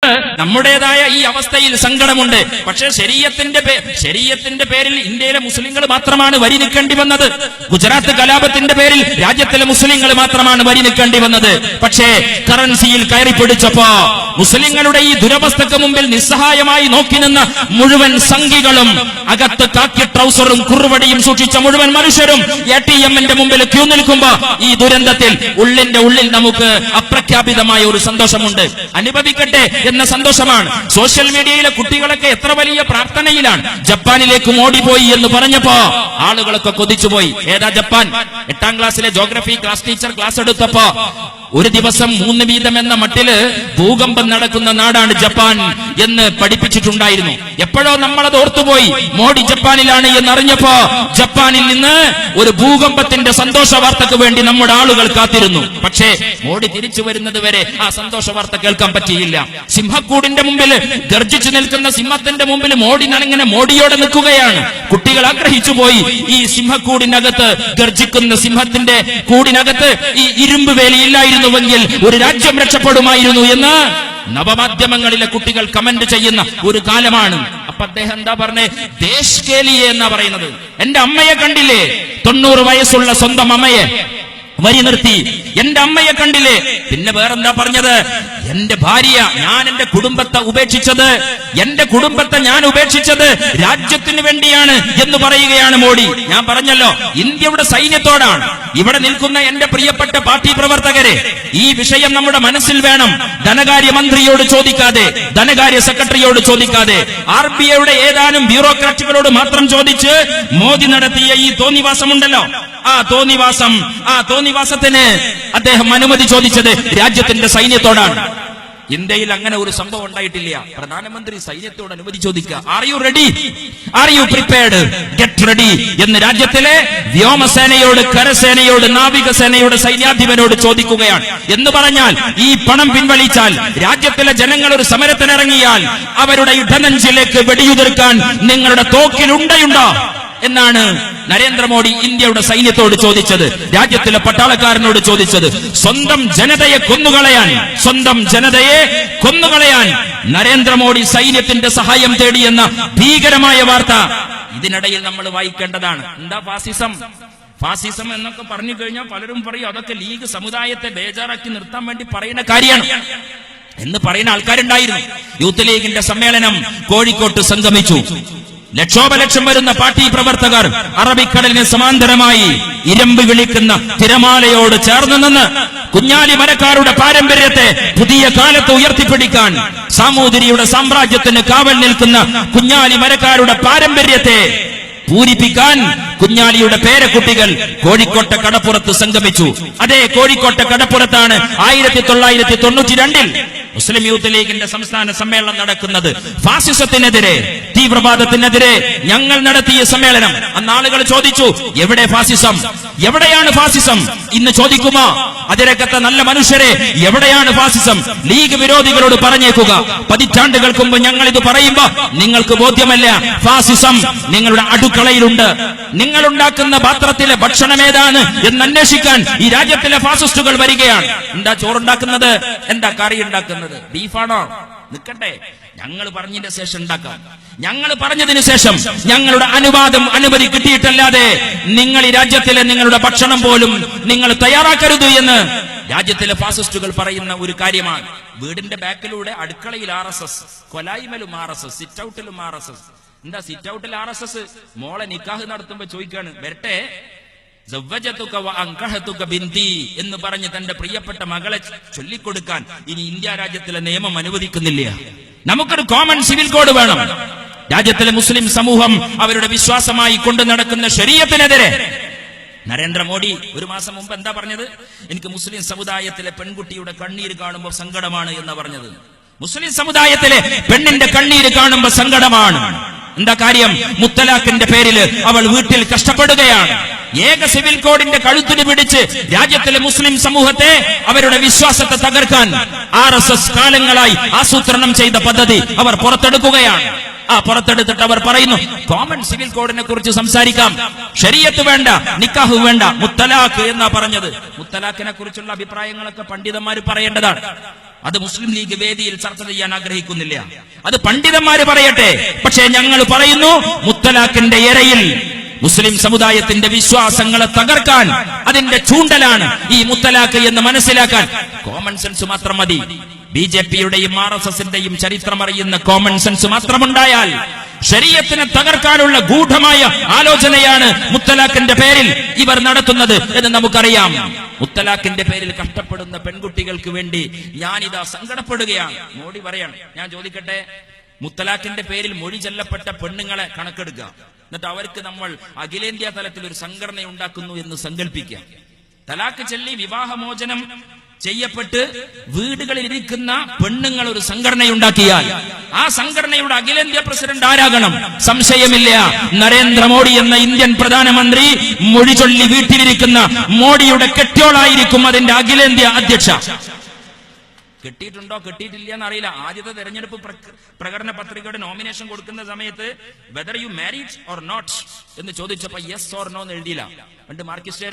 നമ്മുടേതായ ഈ അവസ്ഥയിൽ സങ്കടമുണ്ട്. പക്ഷെ ശരീഅത്തിന്റെ പേരിൽ ഇന്ത്യയിലെ മുസ്ലിങ്ങൾ മാത്രമാണ് വരി നിൽക്കേണ്ടി വന്നത്. ഗുജറാത്ത് കലാപത്തിന്റെ പേരിൽ രാജ്യത്തിലെ മുസ്ലിങ്ങൾ മാത്രമാണ് വരി നിൽക്കേണ്ടി വന്നത്. പക്ഷേ കറൻസിയിൽ കയറി പിടിച്ചപ്പോ മുസ്ലിങ്ങളുടെ ഈ ദുരവസ്ഥക്ക് മുമ്പിൽ നിസ്സഹായമായി നോക്കി നിന്ന മുഴുവൻ സംഘികളും, അകത്ത് കാക്കി ട്രൗസറും കുറുവടിയും സൂക്ഷിച്ച മുഴുവൻ മനുഷ്യരും ATM-ന്റെ മുമ്പിൽ ക്യൂ നിൽക്കുമ്പോ ഈ ദുരന്തത്തിൽ ഉള്ളിന്റെ ഉള്ളിൽ നമുക്ക് അപ്രഖ്യാപിതമായ ഒരു സന്തോഷമുണ്ട്. അനുഭവിക്കട്ടെ എന്ന സന്തോഷമാണ്. സോഷ്യൽ മീഡിയയിലെ കുട്ടികളൊക്കെ എത്ര വലിയ പ്രാർത്ഥനയിലാണ്. ജപ്പാനിലേക്ക് ഓടിപ്പോയി എന്ന് പറഞ്ഞപ്പോ ആളുകളൊക്കെ കൊതിച്ചുപോയി. ഏതാ ജപ്പാൻ? 8ാം ക്ലാസ്സിലെ ജോഗ്രഫി ക്ലാസ് ടീച്ചർ ക്ലാസ് എടുത്തപ്പോ ഒരു ദിവസം 3 വീതം എന്ന മട്ടില് ഭൂകമ്പം നടക്കുന്ന നാടാണ് ജപ്പാൻ എന്ന് പഠിപ്പിച്ചിട്ടുണ്ടായിരുന്നു. എപ്പോഴോ നമ്മളത് ഓർത്തുപോയി. മോഡി ജപ്പാനിലാണ് എന്നറിഞ്ഞപ്പോ ജപ്പാനിൽ നിന്ന് ഒരു ഭൂകമ്പത്തിന്റെ സന്തോഷ വാർത്തക്ക് വേണ്ടി നമ്മുടെ ആളുകൾ കാത്തിരുന്നു. പക്ഷേ മോഡി തിരിച്ചു വരുന്നത് വരെ ആ സന്തോഷ വാർത്ത കേൾക്കാൻ പറ്റിയില്ല. സിംഹക്കൂടിന്റെ മുമ്പിൽ ഗർജിച്ചു നിൽക്കുന്ന സിംഹത്തിന്റെ മുമ്പിൽ മോഡി നനങ്ങനെ മോഡിയോടെ നിൽക്കുകയാണ്. കുട്ടികൾ ആഗ്രഹിച്ചു പോയി, ഈ സിംഹക്കൂടിനകത്ത്, ഗർജിക്കുന്ന സിംഹത്തിന്റെ കൂടിനകത്ത് ഈ ഇരുമ്പ് വേലിയില്ലായിരുന്നു െങ്കിൽ ഒരു രാജ്യം രക്ഷപ്പെടുമായിരുന്നു എന്ന് നവമാധ്യമങ്ങളിലെ കുട്ടികൾ കമന്റ് ചെയ്യുന്ന ഒരു കാലമാണ്. അപ്പൊ അദ്ദേഹം എന്താ പറഞ്ഞേ? ദേശ് കേ ലിയേ എന്നാ പറയുന്നത്. എന്റെ അമ്മയെ കണ്ടില്ലേ? 90 വയസ്സുള്ള സ്വന്തം അമ്മയെ വരി നിർത്തി. എന്റെ അമ്മയെ കണ്ടില്ലേ? പിന്നെ വേറെന്താ പറഞ്ഞത്? എന്റെ ഭാര്യ, ഞാൻ എന്റെ കുടുംബത്തെ ഉപേക്ഷിച്ചത്, എന്റെ കുടുംബത്തെ ഞാൻ ഉപേക്ഷിച്ചത് രാജ്യത്തിന് വേണ്ടിയാണ് എന്ന് പറയുകയാണ് മോഡി. ഞാൻ പറഞ്ഞല്ലോ, ഇന്ത്യയുടെ സൈന്യത്തോടാണ്. ഇവിടെ നിൽക്കുന്ന എന്റെ പ്രിയപ്പെട്ട പാർട്ടി പ്രവർത്തകരെ, ഈ വിഷയം നമ്മുടെ മനസ്സിൽ വേണം. ധനകാര്യമന്ത്രിയോട് ചോദിക്കാതെ, ധനകാര്യ സെക്രട്ടറിയോട് ചോദിക്കാതെ, RBIയുടെ ഏതാനും ബ്യൂറോക്രാറ്റുകളോട് മാത്രം ചോദിച്ച് മോദി നടത്തിയ ഈ തോന്നിവാസമുണ്ടല്ലോ, ആ തോന്നിവാസത്തിന് അദ്ദേഹം അനുമതി ചോദിച്ചത് രാജ്യത്തിന്റെ സൈന്യത്തോടാണ്. ഇന്ത്യയിൽ അങ്ങനെ ഒരു സംഭവം ഉണ്ടായിട്ടില്ല. പ്രധാനമന്ത്രി സൈന്യത്തോട് അനുമതി ചോദിക്കുക. Are you ready? Are you prepared? Get ready എന്ന് രാജ്യത്തിലെ വ്യോമസേനയോട്, കരസേനയോട്, നാവികസേനയോട്, സൈന്യാധിപനോട് ചോദിക്കുകയാണ്. എന്ന് പറഞ്ഞാൽ ഈ പണം പിൻവലിച്ചാൽ, രാജ്യത്തിലെ ജനങ്ങൾ ഒരു സമരത്തിനിറങ്ങിയാൽ അവരുടെ ഇടനെഞ്ചിലേക്ക് വെടിയുതിർക്കാൻ നിങ്ങളുടെ തോക്കിലുണ്ടയുണ്ടോ എന്നാണ് നരേന്ദ്രമോദി ഇന്ത്യയുടെ സൈന്യത്തോട് ചോദിച്ചത്, രാജ്യത്തിലെ പട്ടാളക്കാരനോട് ചോദിച്ചത്. സ്വന്തം ജനതയെ കൊന്നുകളയാൻ നരേന്ദ്രമോദി സൈന്യത്തിന്റെ സഹായം തേടിയെന്ന ഭീകരമായ വാർത്ത ഇതിനിടയിൽ നമ്മൾ വായിക്കേണ്ടതാണ്. എന്താ ഫാസിസം എന്നൊക്കെ പറഞ്ഞു കഴിഞ്ഞാൽ പലരും പറയും അതൊക്കെ ലീഗ് സമുദായത്തെ ബേജാറാക്കി നിർത്താൻ വേണ്ടി പറയുന്ന കാര്യമാണ് എന്ന് പറയുന്ന ആൾക്കാരുണ്ടായിരുന്നു. യൂത്ത് ലീഗിന്റെ സമ്മേളനം കോഴിക്കോട്ട് സംഗമിച്ചു. ലക്ഷോപലക്ഷം വരുന്ന പാർട്ടി പ്രവർത്തകർ അറബിക്കടലിന് സമാന്തരമായി ഇരമ്പ് വിളിക്കുന്ന തിരമാലയോട് ചേർന്ന് നിന്ന് കുഞ്ഞാലി മരക്കാരുടെ പാരമ്പര്യത്തെ പുതിയ കാലത്ത് ഉയർത്തിപ്പിടിക്കാൻ, സാമൂതിരിയുടെ സാമ്രാജ്യത്തിന് കാവൽ നിൽക്കുന്ന കുഞ്ഞാലി മരക്കാരുടെ പാരമ്പര്യത്തെ പൂരിപ്പിക്കാൻ കുഞ്ഞാലിയുടെ പേരക്കുട്ടികൾ കോഴിക്കോട്ടെ കടപ്പുറത്ത് സംഗമിച്ചു. അതേ കോഴിക്കോട്ടെ കടപ്പുറത്താണ് 1992 മുസ്ലിം യൂത്ത് ലീഗിന്റെ സംസ്ഥാന സമ്മേളനം നടക്കുന്നത്. ഫാസിസത്തിനെതിരെ, തീവ്രവാദത്തിനെതിരെ ഞങ്ങൾ നടത്തിയ സമ്മേളനം. അന്ന് ആളുകൾ ചോദിച്ചു, എവിടെ ഫാസിസം? എവിടെയാണ് ഫാസിസം? ഇന്ന് ചോദിക്കുമോ അതിരക്കത്തെ നല്ല മനുഷ്യരെ, എവിടെയാണ് ഫാസിസം? ലീഗ് വിരോധികളോട് പറഞ്ഞേക്കുക, പതിറ്റാണ്ടുകൾക്ക് മുമ്പ് ഞങ്ങൾ ഇത് പറയുമ്പോ നിങ്ങൾക്ക് ബോധ്യമല്ല. ഫാസിസം നിങ്ങളുടെ അടുക്കളയിലുണ്ട്. നിങ്ങൾ ഉണ്ടാക്കുന്ന പാത്രത്തിലെ ഭക്ഷണം ഏതാണ് എന്ന് അന്വേഷിക്കാൻ ഈ രാജ്യത്തിലെ ഫാസിസ്റ്റുകൾ വരികയാണ്. എന്താ ചോറുണ്ടാക്കുന്നത്? എന്താ കറി ഉണ്ടാക്കുന്നത്? ബീഫാണോ? നിൽക്കട്ടെ, ഞങ്ങൾ പറഞ്ഞതിന് ശേഷം ഉണ്ടാക്കാം. ഞങ്ങൾ പറഞ്ഞതിന് ശേഷം ഞങ്ങളുടെ അനുമതി കിട്ടിയിട്ടല്ലാതെ നിങ്ങൾ ഈ രാജ്യത്തിലെ നിങ്ങളുടെ ഭക്ഷണം പോലും നിങ്ങൾ തയ്യാറാക്കരുത് എന്ന് രാജ്യത്തിലെ ഫാസിസ്റ്റുകൾ പറയുന്ന ഒരു കാര്യമാണ്. വീടിന്റെ ബാക്കിലൂടെ അടുക്കളയിൽ RSS, കൊലായ്മലും RSS, സിറ്റ് ഔട്ടിലും RSS. എന്താ സിറ്റ് ഔട്ടിൽ RSS? മോളെ നിക്കാഹ് നടത്തുമ്പോ ചോദിക്കാണ്, വരട്ടെ എന്ന് പറഞ്ഞ് തന്റെ പ്രിയപ്പെട്ട മകളെ ചൊല്ലിക്കൊടുക്കാൻ ഇനി ഇന്ത്യ രാജ്യത്തിലെ നിയമം അനുവദിക്കുന്നില്ല. നമുക്കൊരു കോമൺ സിവിൽ കോഡ് വേണം. രാജ്യത്തിലെ മുസ്ലിം സമൂഹം അവരുടെ വിശ്വാസമായി കൊണ്ടു നടക്കുന്ന ശരീഅത്തിനെതിരെ നരേന്ദ്രമോദി ഒരു മാസം മുമ്പ് എന്താ പറഞ്ഞത്? എനിക്ക് മുസ്ലിം സമുദായത്തിലെ പെൺകുട്ടിയുടെ കണ്ണീര് കാണുമ്പോൾ സങ്കടമാണ് എന്ന് പറഞ്ഞത്. മുസ്ലിം സമുദായത്തിലെ പെണ്ണിന്റെ കണ്ണീര് കാണുമ്പോൾ സങ്കടമാണ്. എന്താ കാര്യം? മുത്തലാഖിന്റെ പേരില് അവൾ വീട്ടിൽ കഷ്ടപ്പെടുകയാണ്. ഏക സിവിൽ കോഡിന്റെ കഴുത്തിന് പിടിച്ച് രാജ്യത്തിലെ മുസ്ലിം സമൂഹത്തെ, അവരുടെ വിശ്വാസത്തെ തകർക്കാൻ RSS കാലങ്ങളായി ആസൂത്രണം ചെയ്ത പദ്ധതി അവർ പുറത്തെടുക്കുകയാണ്. പുറത്തെടുത്തിട്ട് അവർ പറയുന്നു, കോമൺ സിവിൽ കോഡിനെ കുറിച്ച് സംസാരിക്കാം, ശരീഅത്ത് വേണ്ട, നിക്കാഹ് വേണ്ട, മുത്തലാഖ് എന്നാ പറഞ്ഞത്. മുത്തലാഖിനെ കുറിച്ചുള്ള അഭിപ്രായങ്ങളൊക്കെ പണ്ഡിതന്മാർ പറയേണ്ടതാണ്. അത് മുസ്ലിം ലീഗ് വേദിയിൽ ചർച്ച ചെയ്യാൻ ആഗ്രഹിക്കുന്നില്ല. അത് പണ്ഡിതന്മാര് പറയട്ടെ. പക്ഷേ ഞങ്ങൾ പറയുന്നു, മുത്തലാഖിന്റെ ഇരയിൽ മുസ്ലിം സമുദായത്തിന്റെ വിശ്വാസങ്ങളെ തകർക്കാൻ അതിന്റെ ചൂണ്ടലാണ് ഈ മുത്തലാഖ് എന്ന് മനസ്സിലാക്കാൻ കോമൺ സെൻസ് മാത്രം മതി. ബിജെപിയുടെയും RSSന്റെയും ചരിത്രം അറിയുന്ന കോമൺ സെൻസ് മാത്രമുണ്ടായാൽ ശരീഅത്തിനെ തകർക്കാനുള്ള ഗൂഢമായ ആലോചനയാണ് മുത്തലാഖിന്റെ പേരിൽ ഇവർ നടത്തുന്നത് എന്ന് നമുക്കറിയാം. മുത്തലാഖിന്റെ പേരിൽ കഷ്ടപ്പെടുന്ന പെൺകുട്ടികൾക്ക് വേണ്ടി ഞാനിതാ സങ്കടപ്പെടുകയാണ്. മോഡി പറയാണ്, ഞാൻ ചോദിക്കട്ടെ, മുത്തലാഖിന്റെ പേരിൽ മൊഴി ചൊല്ലപ്പെട്ട പെണ്ണുങ്ങളെ കണക്കെടുക്കുക, എന്നിട്ട് അവർക്ക് നമ്മൾ അഖിലേന്ത്യാ തലത്തിൽ ഒരു സംഘടന ഉണ്ടാക്കുന്നു എന്ന് സങ്കല്പിക്കാം. തലാഖ് ചൊല്ലി വിവാഹമോചനം ചെയ്യപ്പെട്ട് വീടുകളിൽ ഇരിക്കുന്ന പെണ്ണുങ്ങൾ ഒരു സംഘടനയുണ്ടാക്കിയാൽ ആ സംഘടനയുടെ അഖിലേന്ത്യാ പ്രസിഡന്റ് ആരാകണം? സംശയമില്ല, നരേന്ദ്രമോദി എന്ന ഇന്ത്യൻ പ്രധാനമന്ത്രി. മൊഴി ചൊല്ലി വീട്ടിലിരിക്കുന്ന മോഡിയുടെ കെട്ടിയോളായിരിക്കും അതിന്റെ അഖിലേന്ത്യാ അധ്യക്ഷ. കിട്ടിയിട്ടുണ്ടോ കിട്ടിയിട്ടില്ല എന്നറിയില്ല. ആദ്യത്തെ തെരഞ്ഞെടുപ്പ് പ്രകടന പത്രികയുടെ നോമിനേഷൻ കൊടുക്കുന്ന സമയത്ത് whether you married or not എന്ന് ചോദിച്ചപ്പോ യെസ് ഓർ നോ എന്ന് എഴുതിയില്ല. പണ്ട് മാർക്സിസ്റ്റ്